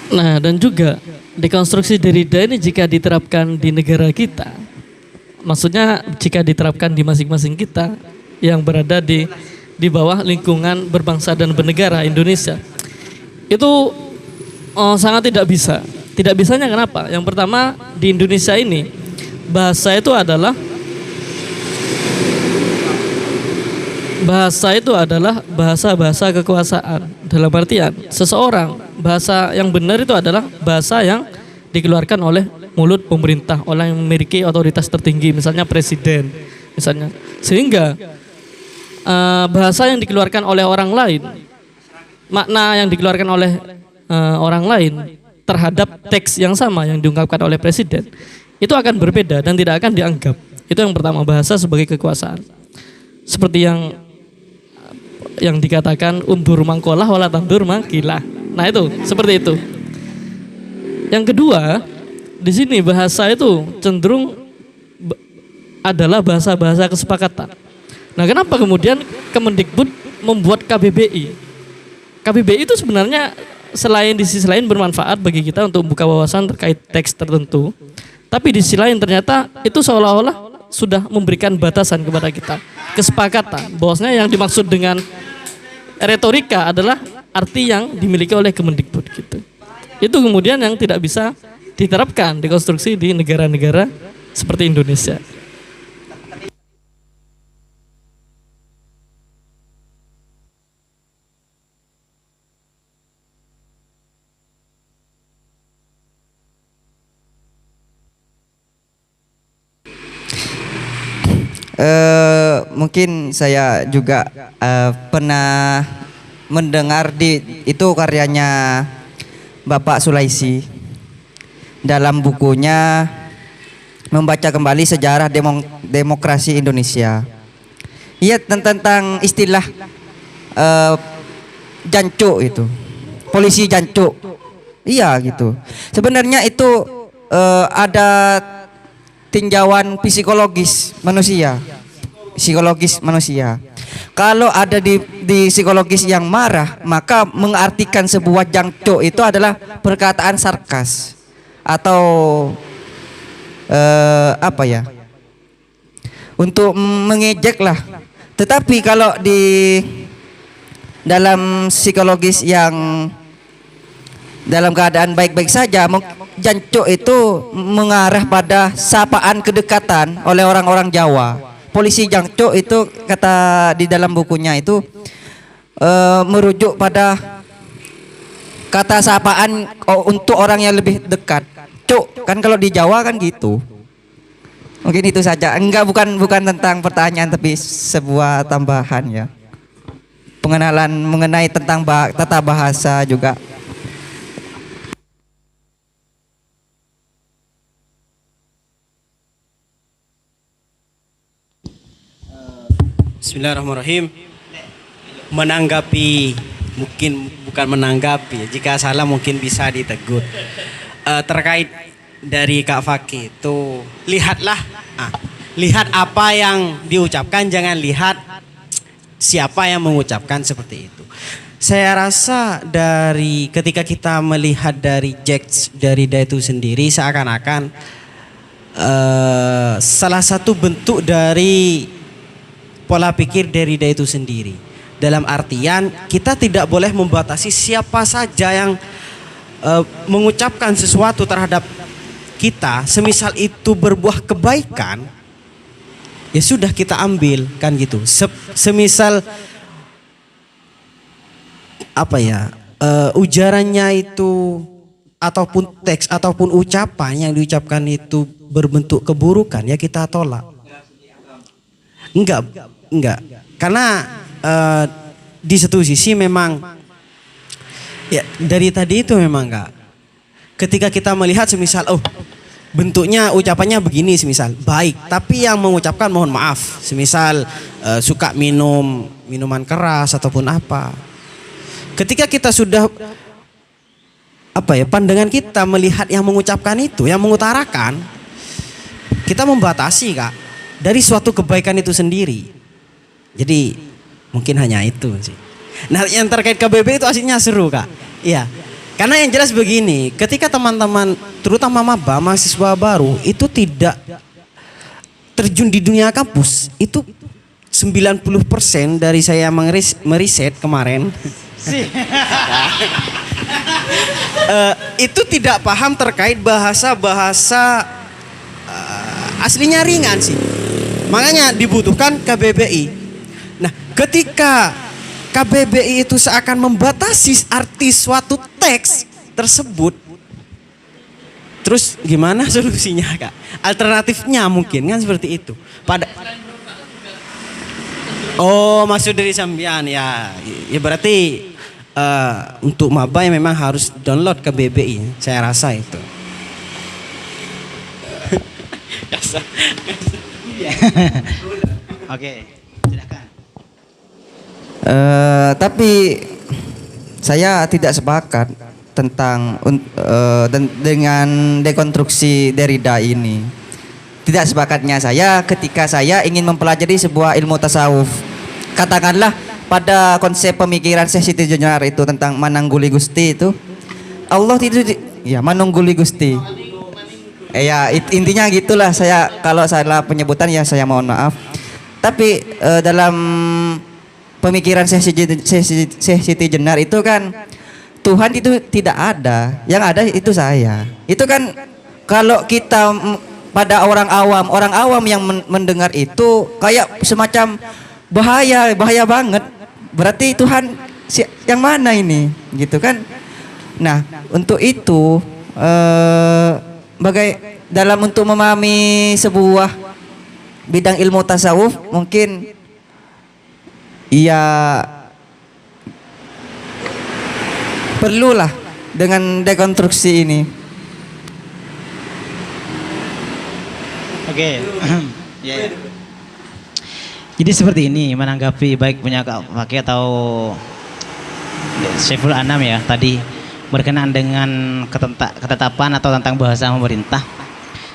Nah, dan juga dekonstruksi Derrida ini jika diterapkan di negara kita, maksudnya jika diterapkan di masing-masing kita yang berada di bawah lingkungan berbangsa dan bernegara Indonesia, itu sangat tidak bisa. Tidak bisanya kenapa? Yang pertama, di Indonesia ini bahasa itu adalah bahasa kekuasaan. Dalam artian seseorang, bahasa yang benar itu adalah bahasa yang dikeluarkan oleh mulut pemerintah, orang yang memiliki otoritas tertinggi, misalnya presiden, misalnya. Sehingga bahasa yang dikeluarkan oleh orang lain, makna yang dikeluarkan oleh orang lain terhadap teks yang sama yang diungkapkan oleh presiden, itu akan berbeda dan tidak akan dianggap. Itu yang pertama, bahasa sebagai kekuasaan. Seperti yang dikatakan undur mangkolah wala tandur mangkilah. Nah, itu seperti itu. Yang kedua, di sini bahasa itu cenderung adalah bahasa-bahasa kesepakatan. Nah, kenapa kemudian Kemendikbud membuat KBBI? KBBI itu sebenarnya di sisi lain bermanfaat bagi kita untuk membuka wawasan terkait teks tertentu. Tapi di sisi lain ternyata itu seolah-olah sudah memberikan batasan kepada kita. Kesepakatan, bahwasanya yang dimaksud dengan retorika adalah arti yang dimiliki oleh Kemendikbud gitu. Itu kemudian yang tidak bisa diterapkan dekonstruksi di negara-negara seperti Indonesia. Mungkin saya juga pernah mendengar itu karyanya Bapak Sulaisi dalam bukunya Membaca Kembali Sejarah Demokrasi Indonesia. Iya, tentang istilah jancuk itu, polisi jancuk. Iya gitu. Sebenarnya itu ada tinjauan psikologis manusia. Kalau ada di psikologis yang marah, maka mengartikan sebuah jancuk itu adalah perkataan sarkas atau untuk mengejek lah. Tetapi kalau di dalam psikologis yang dalam keadaan baik-baik saja, jancuk itu mengarah pada sapaan kedekatan oleh orang-orang Jawa. Polisi jancuk itu kata di dalam bukunya itu merujuk pada kata sapaan untuk orang yang lebih dekat. Cuk, kan kalau di Jawa kan gitu. Mungkin itu saja. Enggak, bukan tentang pertanyaan tapi sebuah tambahan ya. Pengenalan mengenai tentang tata bahasa juga. Bismillahirrahmanirrahim. Menanggapi, mungkin bukan menanggapi, jika salah mungkin bisa ditegur. Terkait dari Kak Fakih itu, lihatlah, lihat apa yang diucapkan, jangan lihat siapa yang mengucapkan seperti itu. Saya rasa dari ketika kita melihat dari Jacques Derrida itu sendiri, seakan-akan salah satu bentuk dari pola pikir Derrida itu sendiri. Dalam artian kita tidak boleh membatasi siapa saja yang mengucapkan sesuatu terhadap kita, semisal itu berbuah kebaikan, ya sudah kita ambil kan gitu. Semisal apa ya, ujarannya itu ataupun teks ataupun ucapan yang diucapkan itu berbentuk keburukan, ya kita tolak. Enggak, karena di satu sisi memang ya dari tadi itu memang enggak. Ketika kita melihat semisal bentuknya ucapannya begini, semisal baik, tapi yang mengucapkan mohon maaf, semisal suka minuman keras ataupun apa. Ketika kita sudah pandangan kita melihat yang mengucapkan itu, yang mengutarakan, kita membatasi Kak dari suatu kebaikan itu sendiri. Jadi mungkin hanya itu sih. Nah, yang terkait KBB itu aslinya seru Kak. Iya. Karena yang jelas begini, ketika teman-teman terutama maba, mahasiswa baru itu tidak terjun di dunia kampus, itu 90% dari saya meriset kemarin itu tidak paham terkait bahasa aslinya ringan sih. Makanya dibutuhkan KBBI. Nah, ketika KBBI itu seakan membatasi arti suatu teks tersebut, terus gimana solusinya Kak? Alternatifnya mungkin kan seperti itu. Maksud dari sampean ya berarti untuk maba yang memang harus download KBBI, saya rasa itu. Oke, silakan. Tapi saya tidak sepakat tentang dengan dekonstruksi Derrida ini. Tidak sepakatnya saya ketika saya ingin mempelajari sebuah ilmu tasawuf. Katakanlah pada konsep pemikiran Syekh Siti Jenar itu tentang manangguli Gusti itu. Allah itu ya manungguli Gusti. Intinya gitulah. Saya kalau salah penyebutan ya saya mohon maaf. Tapi dalam pemikiran Syekh Siti Jenar itu kan Tuhan itu tidak ada, yang ada itu saya. Itu kan kalau kita pada orang awam yang mendengar itu kayak semacam bahaya banget. Berarti Tuhan yang mana ini, gitu kan? Nah, untuk itu dalam untuk memahami sebuah bidang ilmu tasawuf mungkin ya perlulah dengan dekonstruksi ini. Oke. Ya. Jadi seperti ini menanggapi baik punya Kak Fakih atau Syaiful Anam ya tadi berkenaan dengan ketetapan atau tentang bahasa pemerintah.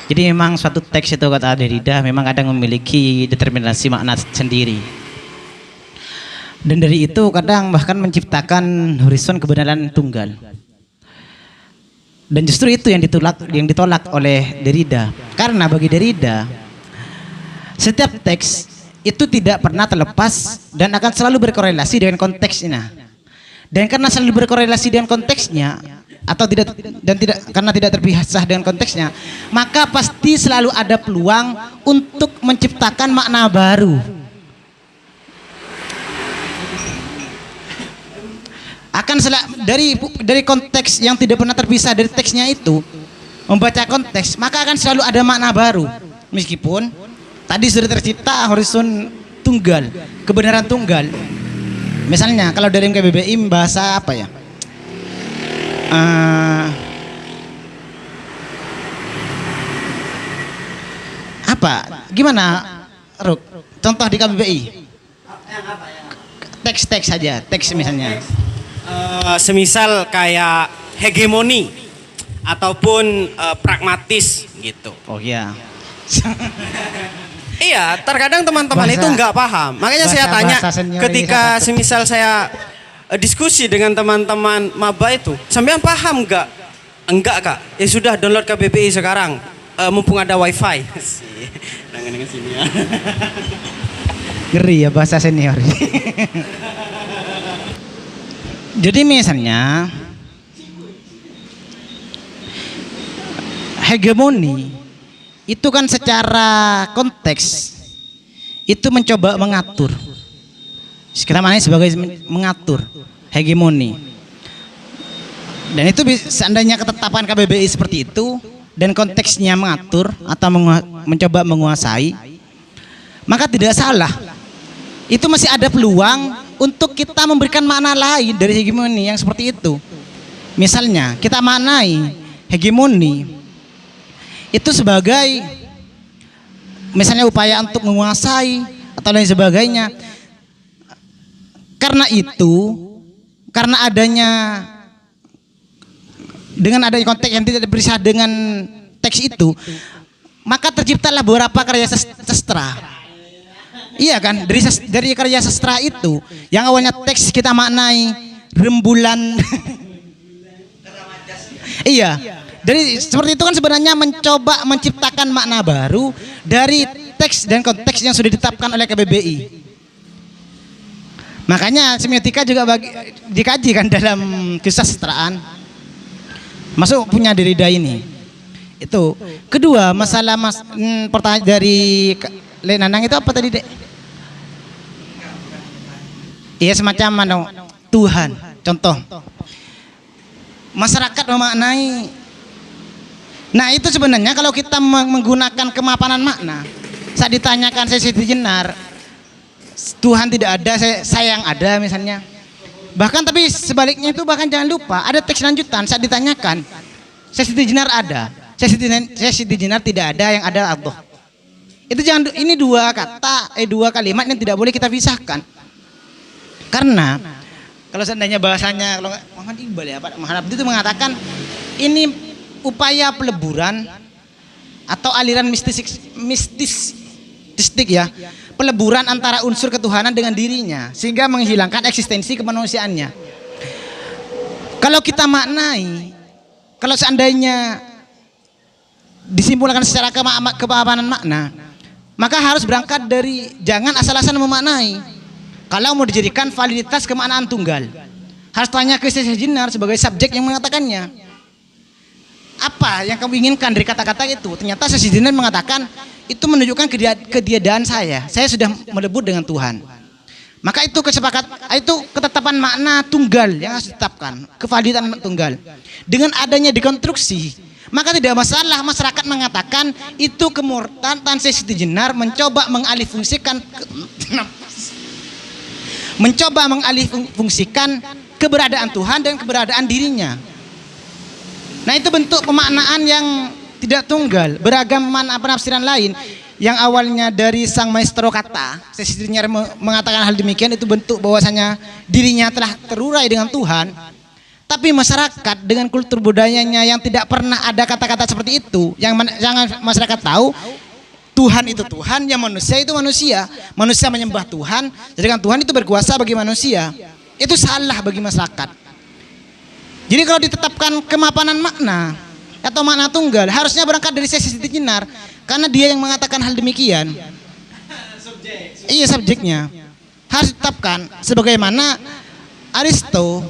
Jadi memang suatu teks itu kata Derrida memang kadang memiliki determinasi makna sendiri. Dan dari itu kadang bahkan menciptakan horizon kebenaran tunggal. Dan justru itu yang ditolak oleh Derrida. Karena bagi Derrida Setiap teks itu tidak pernah terlepas dan akan selalu berkorelasi dengan konteksnya. Dan karena selalu berkorelasi dengan konteksnya atau tidak karena tidak terpisah dengan konteksnya, maka pasti selalu ada peluang untuk menciptakan makna baru. Dari konteks yang tidak pernah terpisah dari teksnya itu, membaca konteks, maka akan selalu ada makna baru. Meskipun tadi sudah tercipta horizon tunggal, kebenaran tunggal. Misalnya kalau dari KBBI bahasa apa ya? Gimana, Ruk? Contoh di KBBI. Teks-teks saja, teks misalnya. Semisal kayak hegemoni ataupun pragmatis gitu. Oh iya. Iya, terkadang teman-teman Bahasa- itu nggak paham. Makanya saya bahasa- tanya bahasa senior ketika ini saya semisal saya diskusi dengan teman-teman maba itu, sampean paham nggak? Enggak kak. Ya sudah download KBBI sekarang, mumpung ada wifi. Dengan sini ya. Ngeri ya bahasa senior. Jadi misalnya hegemoni itu kan secara konteks itu mencoba mengatur. Kita maknanya sebagai mengatur hegemoni. Dan itu seandainya ketetapan KBBI seperti itu dan konteksnya mengatur atau mencoba menguasai, maka tidak salah. Itu masih ada peluang untuk kita memberikan makna lain dari hegemoni yang seperti itu. Misalnya kita maknai hegemoni itu sebagai misalnya upaya untuk menguasai atau lain sebagainya. Karena adanya dengan adanya konteks yang tidak berpisah dengan teks itu, maka terciptalah beberapa karya sastra. Iya kan, dari karya sastra itu yang awalnya teks kita maknai rembulan. Iya, dari seperti itu kan sebenarnya mencoba menciptakan makna baru dari teks dan konteks yang sudah ditetapkan oleh KBBI. Makanya semiotika juga dikaji kan dalam kesastraan. Masuk punya Derrida ini. Itu. Kedua, masalah pertanyaan dari Le Nanang itu apa tadi, Dek? Iya semacam Tuhan. Contoh. Masyarakat memaknai. Nah, itu sebenarnya kalau kita menggunakan kemapanan makna, saat ditanyakan saya Siti Jenar, Tuhan tidak ada, saya yang ada misalnya. Bahkan tapi sebaliknya itu bahkan jangan lupa ada teks lanjutan saat ditanyakan saya Siti Jenar ada, saya Siti Jenar tidak ada, yang ada Allah. Itu jangan, ini dua kalimat yang tidak boleh kita pisahkan. Karena kalau seandainya bahasanya kalau Muhammad Iqbal ya, Pak Muhammad itu mengatakan ini upaya peleburan atau aliran mististik ya, peleburan antara unsur ketuhanan dengan dirinya sehingga menghilangkan eksistensi kemanusiaannya. Kalau kita maknai, kalau seandainya disimpulkan secara kemapanan makna, maka harus berangkat dari jangan asal-asalan memaknai. Kalau mau dijadikan validitas kemaknaan tunggal, harus tanya ke Syekh Jenar sebagai subjek yang mengatakannya. Apa yang kamu inginkan dari kata-kata itu? Ternyata Syekh Jenar mengatakan itu menunjukkan ketiadaan saya sudah melebur dengan Tuhan. Maka itu ketetapan makna tunggal yang harus ditetapkan, kevalidatan tunggal. Dengan adanya dekonstruksi, maka tidak masalah masyarakat mengatakan itu kemurtadan Syekh Jenar mencoba mengalihfungsikan keberadaan Tuhan dan keberadaan dirinya. Nah, itu bentuk pemaknaan yang tidak tunggal, beragam penafsiran lain yang awalnya dari sang maestro kata, Syekh mengatakan hal demikian, itu bentuk bahwasanya dirinya telah terurai dengan Tuhan. Tapi masyarakat dengan kultur budayanya yang tidak pernah ada kata-kata seperti itu, yang masyarakat tahu Tuhan itu Tuhan, yang manusia itu manusia. Manusia menyembah Tuhan, sedangkan Tuhan itu berkuasa bagi manusia. Itu salah bagi masyarakat. Jadi kalau ditetapkan kemapanan makna atau makna tunggal, harusnya berangkat dari Syekh Siti Jenar, karena dia yang mengatakan hal demikian. Iya, subjeknya harus ditetapkan sebagaimana Aristo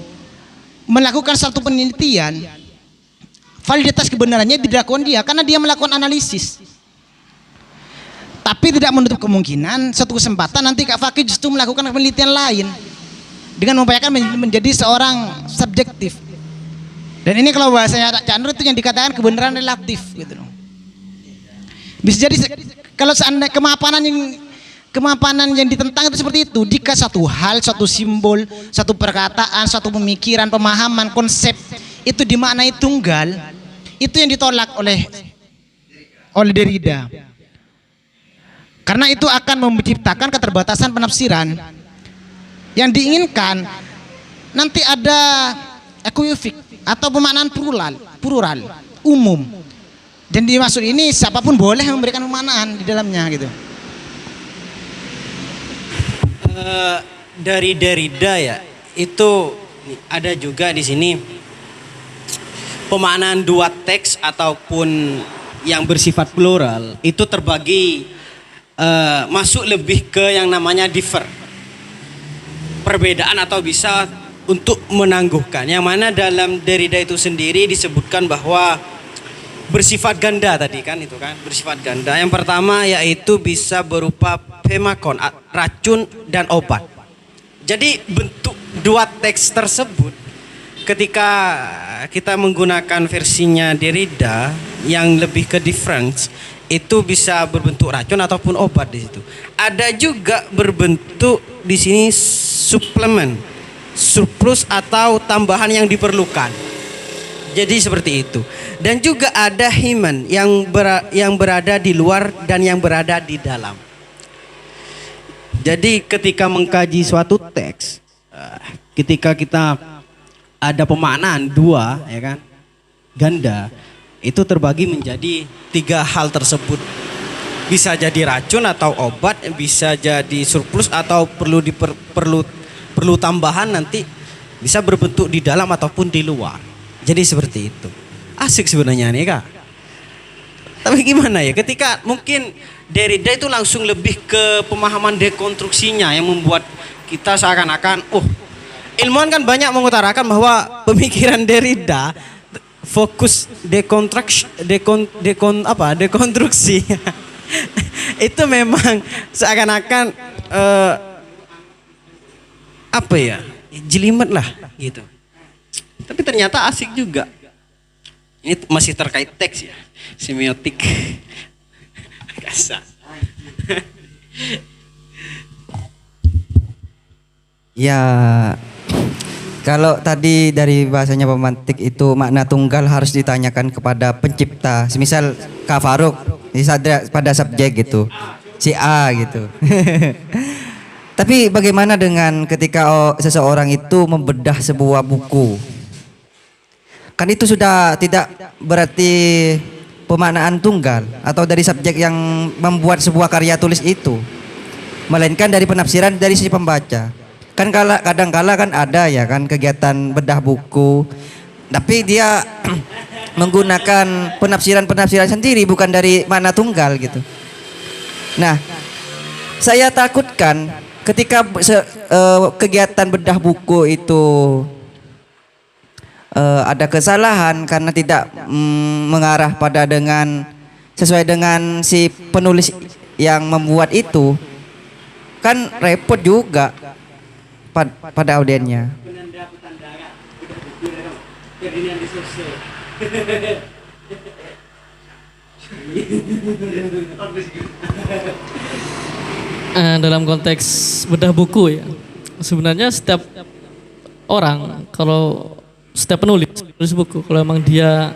melakukan satu penelitian, validitas kebenarannya dilakukan dia karena dia melakukan analisis. Tapi tidak menutup kemungkinan suatu kesempatan nanti Kak Fakih justru melakukan penelitian lain dengan mengupayakan menjadi seorang subjektif. Dan ini kalau bahasanya Cak Nur itu yang dikatakan kebenaran relatif gitu loh. Bisa jadi kalau seandainya kemapanan yang ditentang itu seperti itu, jika satu hal, satu simbol, satu perkataan, satu pemikiran, pemahaman, konsep itu dimaknai tunggal, itu yang ditolak oleh Derrida. Karena itu akan menciptakan keterbatasan penafsiran. Yang diinginkan nanti ada ekuifik atau pemaknaan plural, umum. Dan dimaksud ini siapapun boleh memberikan pemaknaan di dalamnya gitu. Dari Derrida ya, itu ada juga di sini pemaknaan dua teks ataupun yang bersifat plural itu terbagi masuk lebih ke yang namanya differ, perbedaan atau bisa untuk menangguhkan, yang mana dalam Derrida itu sendiri disebutkan bahwa bersifat ganda tadi kan, itu kan bersifat ganda. Yang pertama yaitu bisa berupa pemakon, racun dan obat. Jadi bentuk dua teks tersebut ketika kita menggunakan versinya Derrida yang lebih ke difference, itu bisa berbentuk racun ataupun obat di situ. Ada juga berbentuk di sini suplemen, surplus atau tambahan yang diperlukan. Jadi seperti itu. Dan juga ada himan yang berada di luar dan yang berada di dalam. Jadi ketika mengkaji suatu teks, ketika kita ada pemaknaan dua, ya kan, ganda, itu terbagi menjadi tiga hal tersebut. Bisa jadi racun atau obat, bisa jadi surplus atau perlu tambahan, nanti bisa berbentuk di dalam ataupun di luar. Jadi seperti itu. Asik sebenarnya nih Kak. Tapi gimana ya, ketika mungkin Derrida itu langsung lebih ke pemahaman dekonstruksinya yang membuat kita seakan-akan ilmuwan kan banyak mengutarakan bahwa pemikiran Derrida fokus dekonstruksi itu memang seakan-akan jelimet lah gitu. Tapi ternyata asik juga. Ini masih terkait teks ya, semiotik. Kasar. Ya, kalau tadi dari bahasanya pemantik itu makna tunggal harus ditanyakan kepada pencipta. Semisal Kak Faruk pada subjek gitu, si A gitu. Tapi bagaimana dengan ketika seseorang itu membedah sebuah buku? Kan itu sudah tidak berarti pemaknaan tunggal atau dari subjek yang membuat sebuah karya tulis itu, melainkan dari penafsiran dari si pembaca. Kan kadang-kala kan ada ya kan kegiatan bedah buku, tapi dia menggunakan penafsiran sendiri bukan dari makna tunggal gitu. Nah, saya takutkan ketika kegiatan bedah buku itu ada kesalahan karena tidak mengarah pada sesuai dengan si penulis yang membuat itu, kan repot juga pada audiennya. Dalam konteks bedah buku ya, sebenarnya setiap orang, kalau setiap penulis buku, kalau memang dia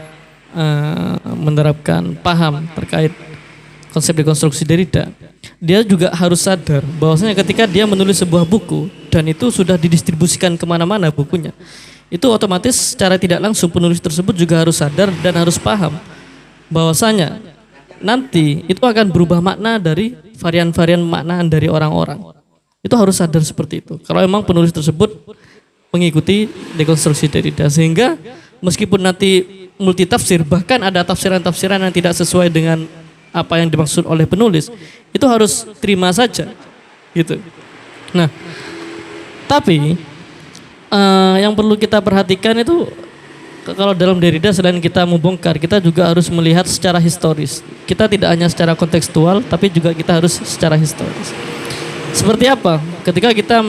menerapkan paham terkait konsep dekonstruksi Derrida, dia juga harus sadar bahwasanya ketika dia menulis sebuah buku dan itu sudah didistribusikan kemana-mana bukunya, itu otomatis secara tidak langsung penulis tersebut juga harus sadar dan harus paham bahwasanya nanti itu akan berubah makna dari varian-varian maknaan dari orang-orang. Itu harus sadar seperti itu. Kalau memang penulis tersebut mengikuti dekonstruksi Derrida, sehingga meskipun nanti multi tafsir, bahkan ada tafsiran-tafsiran yang tidak sesuai dengan apa yang dimaksud oleh penulis, itu harus terima saja gitu. Nah, tapi yang perlu kita perhatikan itu kalau dalam Derrida selain kita membongkar, kita juga harus melihat secara historis. Kita tidak hanya secara kontekstual, tapi juga kita harus secara historis. Seperti apa? Ketika kita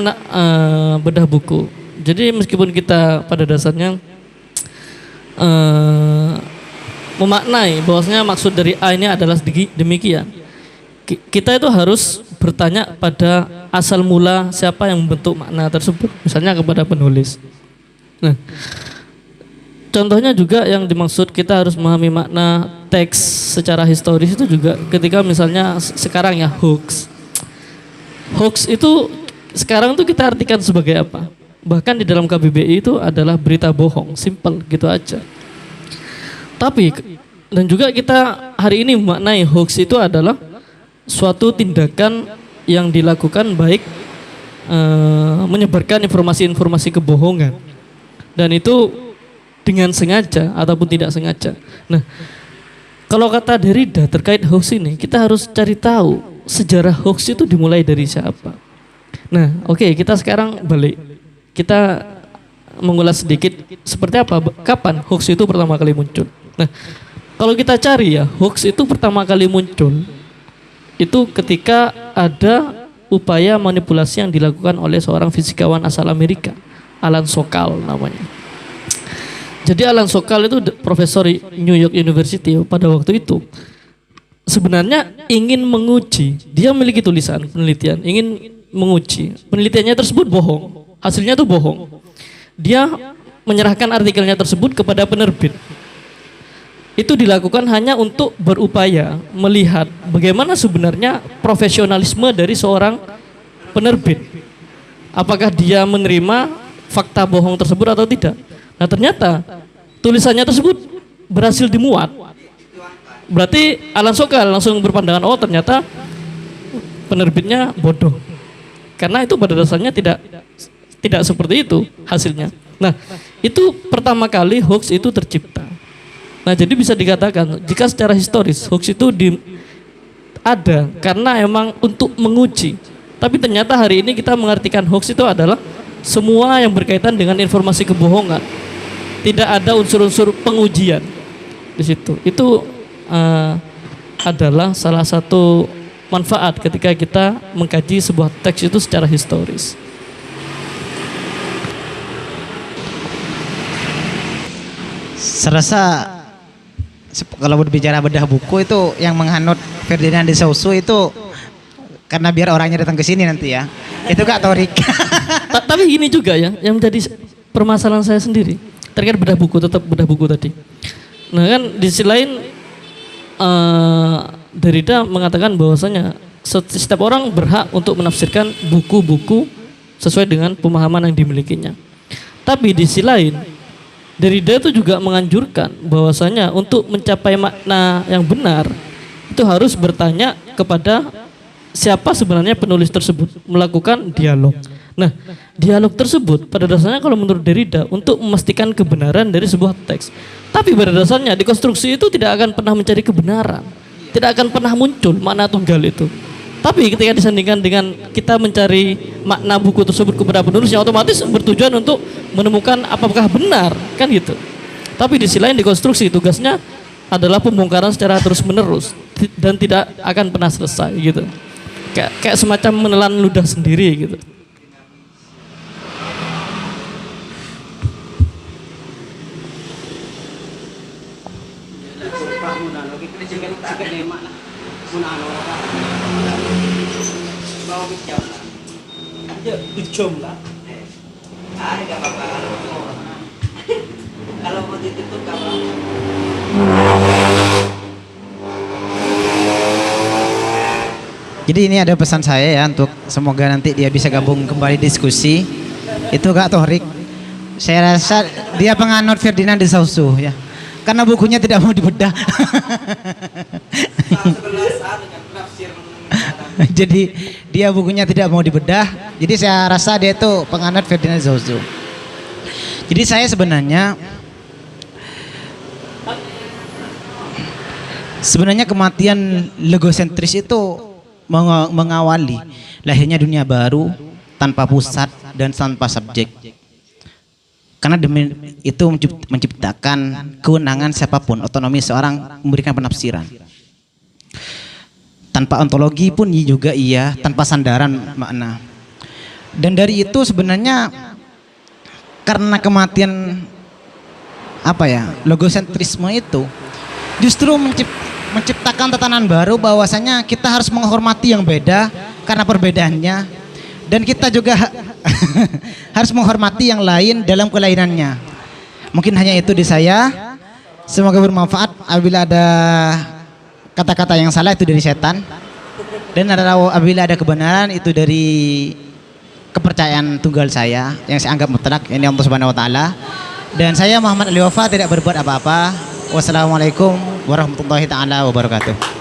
bedah buku. Jadi meskipun kita pada dasarnya memaknai bahwasanya maksud dari A ini adalah demikian, kita itu harus bertanya pada asal mula siapa yang membentuk makna tersebut, misalnya kepada penulis. Nah, contohnya juga yang dimaksud kita harus memahami makna teks secara historis itu juga ketika misalnya sekarang ya hoax. Hoax itu sekarang tuh kita artikan sebagai apa? Bahkan di dalam KBBI itu adalah berita bohong, simple gitu aja. Tapi dan juga kita hari ini memaknai hoax itu adalah suatu tindakan yang dilakukan baik menyebarkan informasi-informasi kebohongan, dan itu dengan sengaja ataupun tidak sengaja. Nah, kalau kata Derrida terkait hoax ini, kita harus cari tahu sejarah hoax itu dimulai dari siapa. Nah, oke, kita sekarang balik, kita mengulas sedikit seperti apa, kapan hoax itu pertama kali muncul. Nah, kalau kita cari ya, hoax itu pertama kali muncul itu ketika ada upaya manipulasi yang dilakukan oleh seorang fisikawan asal Amerika, Alan Sokal namanya. Jadi Alan Sokal itu profesor di New York University pada waktu itu sebenarnya ingin menguji, dia memiliki tulisan penelitian, ingin menguji penelitiannya tersebut bohong, hasilnya tuh bohong. Dia menyerahkan artikelnya tersebut kepada penerbit. Itu dilakukan hanya untuk berupaya melihat bagaimana sebenarnya profesionalisme dari seorang penerbit. Apakah dia menerima fakta bohong tersebut atau tidak. Nah, ternyata tulisannya tersebut berhasil dimuat. Berarti Alan Sokal langsung berpandangan, oh ternyata penerbitnya bodoh. Karena itu pada dasarnya tidak seperti itu hasilnya. Nah, itu pertama kali hoax itu tercipta. Nah, jadi bisa dikatakan jika secara historis hoax itu ada karena emang untuk menguji. Tapi ternyata hari ini kita mengartikan hoax itu adalah semua yang berkaitan dengan informasi kebohongan. Tidak ada unsur-unsur pengujian di situ. Itu adalah salah satu manfaat ketika kita mengkaji sebuah teks itu secara historis. Serasa kalau berbicara bedah buku itu yang menghanut Ferdinand de Saussure itu karena biar orangnya datang ke sini nanti ya. Itu Kak Torik. Tapi gini juga ya, yang menjadi permasalahan saya sendiri terkait bedah buku, tetap bedah buku tadi. Nah kan di sisi lain Derrida mengatakan bahwasanya setiap orang berhak untuk menafsirkan buku-buku sesuai dengan pemahaman yang dimilikinya. Tapi di sisi lain Derrida itu juga menganjurkan bahwasanya untuk mencapai makna yang benar itu harus bertanya kepada siapa sebenarnya penulis tersebut, melakukan dialog. Nah, dialog tersebut pada dasarnya kalau menurut Derrida untuk memastikan kebenaran dari sebuah teks. Tapi pada dasarnya dekonstruksi itu tidak akan pernah mencari kebenaran, tidak akan pernah muncul makna tunggal itu. Tapi ketika disandingkan dengan kita mencari makna buku tersebut kepada penulisnya, otomatis bertujuan untuk menemukan apakah benar, kan gitu. Tapi di sisi lain dekonstruksi tugasnya adalah pembongkaran secara terus-menerus dan tidak akan pernah selesai gitu. Kayak semacam menelan ludah sendiri gitu. Kalau mau ditutup kalau Jadi ini ada pesan saya ya untuk semoga nanti dia bisa gabung kembali diskusi. Itu Kak Torik. Saya rasa dia penganut Ferdinand de Saussure ya. Karena bukunya tidak mau dibedah. Jadi dia bukunya tidak mau dibedah. Jadi saya rasa dia itu penganut Ferdinand de Saussure. Jadi saya sebenarnya kematian logosentris itu mengawali lahirnya dunia baru tanpa pusat dan tanpa subjek. Karena demi itu menciptakan kewenangan siapapun, otonomi seorang memberikan penafsiran. Tanpa ontologi pun juga iya, tanpa sandaran makna. Dan dari itu sebenarnya karena kematian logosentrisme itu justru menciptakan tatanan baru bahwasanya kita harus menghormati yang beda karena perbedaannya, dan kita juga harus menghormati yang lain dalam kelainannya. Mungkin hanya itu di saya. Semoga bermanfaat. Apabila ada kata-kata yang salah itu dari setan, dan apabila ada kebenaran itu dari kepercayaan tunggal saya yang saya anggap mutlak, ini Allah Subhanahu wa taala. Dan saya Muhammad Ali Wafa tidak berbuat apa-apa. Wassalamualaikum warahmatullahi taala wabarakatuh.